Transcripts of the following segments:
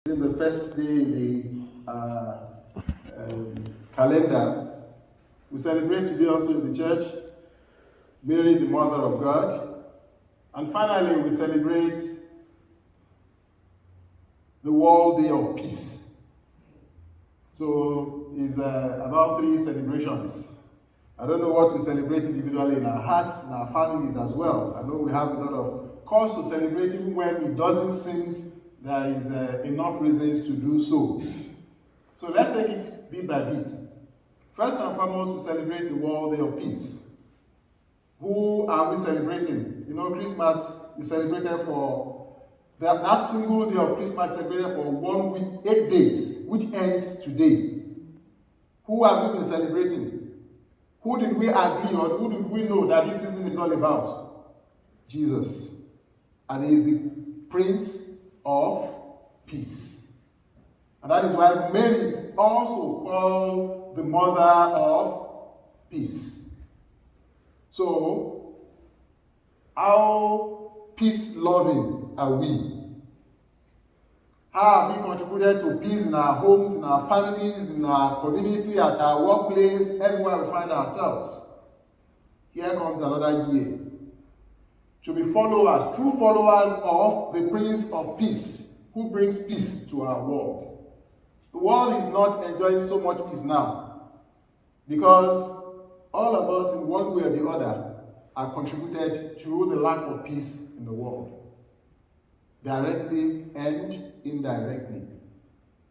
In the first day in the calendar, we celebrate today also in the church Mary, the Mother of God. And finally, we celebrate the World Day of Peace. So it's about 3 celebrations. I don't know what we celebrate individually in our hearts, in our families as well. I know we have a lot of cause to celebrate even when it doesn't seem there is enough reasons to do so. So let's take it bit by bit. First and foremost, we celebrate the World Day of Peace. Who are we celebrating? You know, Christmas is celebrated for, that single day of Christmas is celebrated for 1 week, 8 days, which ends today. Who have we been celebrating? Who did we agree on? Who did we know that this season is all about? Jesus. And he is the Prince of Peace. And that is why Mary is also called the Mother of Peace. So, how peace-loving are we? How have we contributed to peace in our homes, in our families, in our community, at our workplace, everywhere we find ourselves? Here comes another year. To be followers, true followers of the Prince of Peace, who brings peace to our world. The world is not enjoying so much peace now because all of us in one way or the other are contributed to the lack of peace in the world, directly and indirectly.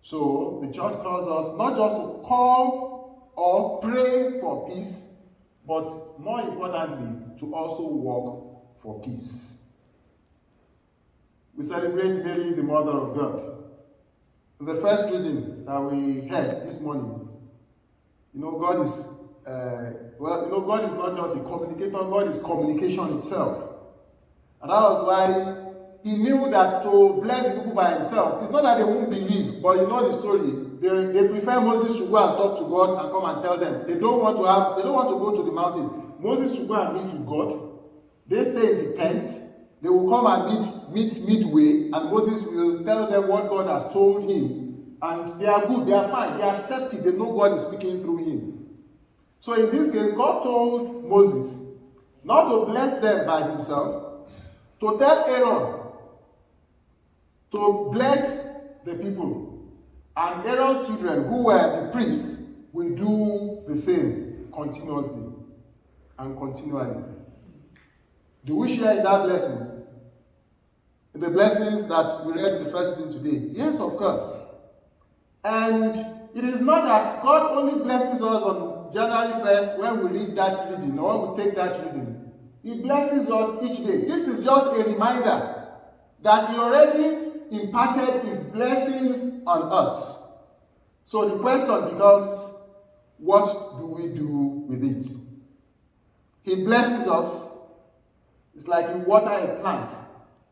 So the church calls us not just to call or pray for peace, but more importantly, to also work for peace. We celebrate Mary, the Mother of God. In the first reading that we heard this morning, God is God is not just a communicator, God is communication itself. And that was why he knew that to bless the people by himself, it's not that they won't believe, but you know the story. They prefer Moses to go and talk to God and come and tell them. They don't want to go to the mountain. Moses should go and meet with God. They stay in the tent. They will come and meet midway, and Moses will tell them what God has told him. And they are good, they are fine, they accept it, they know God is speaking through him. So in this case, God told Moses not to bless them by himself, to tell Aaron to bless the people. And Aaron's children, who were the priests, will do the same continuously and continually. Do we share in that blessings? In the blessings that we read in the first reading today? Yes, of course. And it is not that God only blesses us on January 1st when we read that reading or when we take that reading. He blesses us each day. This is just a reminder that he already imparted his blessings on us. So the question becomes, what do we do with it? He blesses us. It's like you water a plant.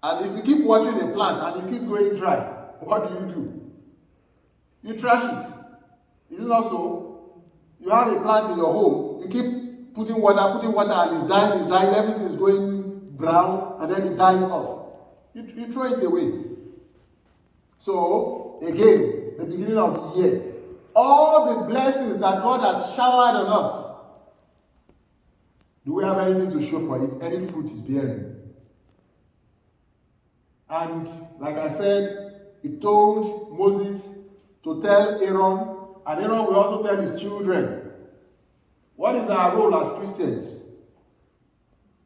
And if you keep watering a plant and you keep going dry, what do? You trash it. Is it not so? You have a plant in your home, you keep putting water, and it's dying, everything is going brown, and then it dies off. You throw it away. So, again, the beginning of the year, all the blessings that God has showered on us, do we have anything to show for it? Any fruit is bearing. And like I said, he told Moses to tell Aaron, and Aaron will also tell his children. What is our role as Christians?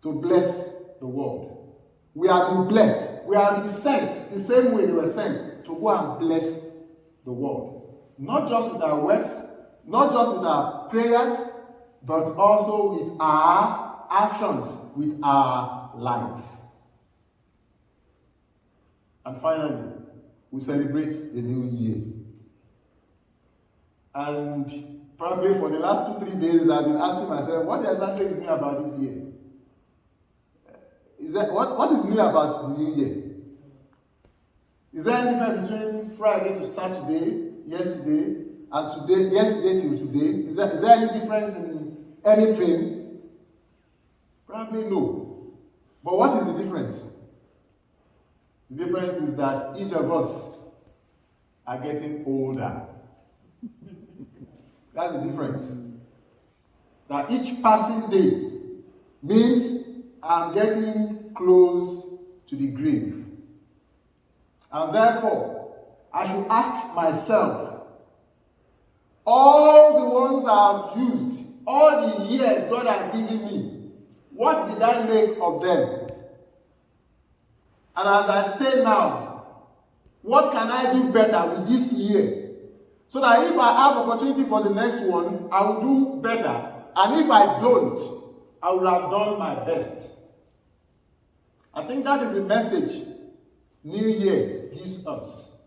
To bless the world. We have been blessed. We have been sent the same way they were sent to go and bless the world. Not just with our words, not just with our prayers, but also with our actions, with our life. And finally, we celebrate the new year. And probably for the last 2-3 days, I've been asking myself, what exactly is new about this year? What is new about the new year? Is there any difference between Friday to Saturday, yesterday, and yesterday till today? Is there any difference in anything? Probably no. But what is the difference? The difference is that each of us are getting older. That's the difference. That each passing day means I'm getting close to the grave. And therefore, I should ask myself, all the ones I've used, all the years God has given me, what did I make of them? And as I stay now, what can I do better with this year? So that if I have opportunity for the next one, I will do better. And if I don't, I will have done my best. I think that is the message New Year gives us.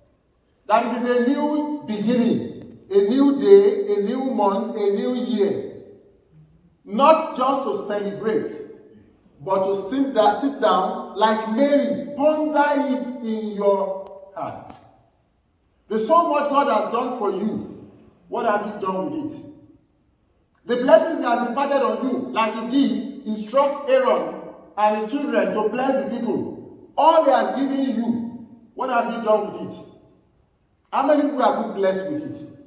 That it is a new beginning, a new day, a new month, a new year. Not just to celebrate, but to sit down like Mary, ponder it in your heart. There's so much God has done for you. What have you done with it? The blessings He has imparted on you, like He did, instruct Aaron and his children to bless the people. All He has given you, what have you done with it? How many people have you blessed with it?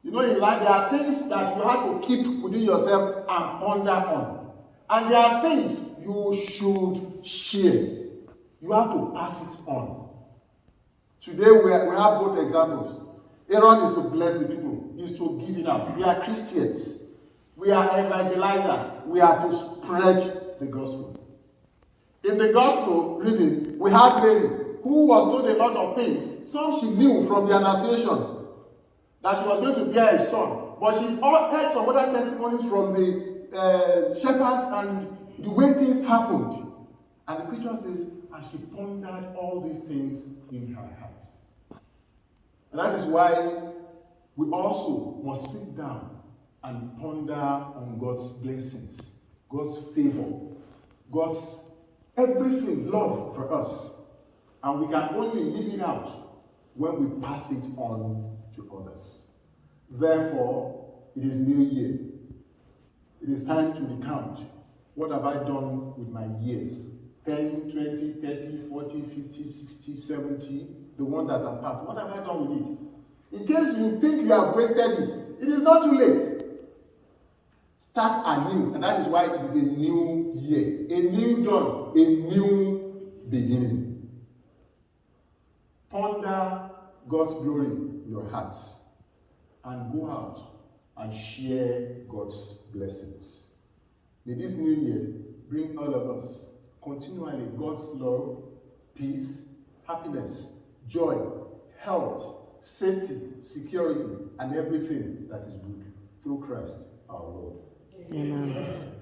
You know, in life, there are things that you have to keep within yourself and ponder on. And there are things you should share. You have to pass it on. Today, we have both examples. Aaron is to bless the people. He is to give it out. We are Christians. We are evangelizers. We are to spread the gospel. In the gospel reading, we have Mary, who was told a lot of things. Some she knew from the Annunciation, that she was going to bear a son. But she heard some other testimonies from the shepherds and the way things happened. And the scripture says, and she pondered all these things in her heart. And that is why we also must sit down and ponder on God's blessings, God's favor, God's everything, love for us. And we can only live it out when we pass it on to others. Therefore, it is New Year. It is time to recount. What have I done with my years? 10, 20, 30, 40, 50, 60, 70, the one that are passed. What have I done with it? In case you think you have wasted it, it is not too late. Start anew, and that is why it is a new year, a new dawn, a new beginning. Ponder God's glory in your hearts and go out and share God's blessings. May this new year bring all of us continually God's love, peace, happiness, joy, health, safety, security, and everything that is good through Christ our Lord. Amen.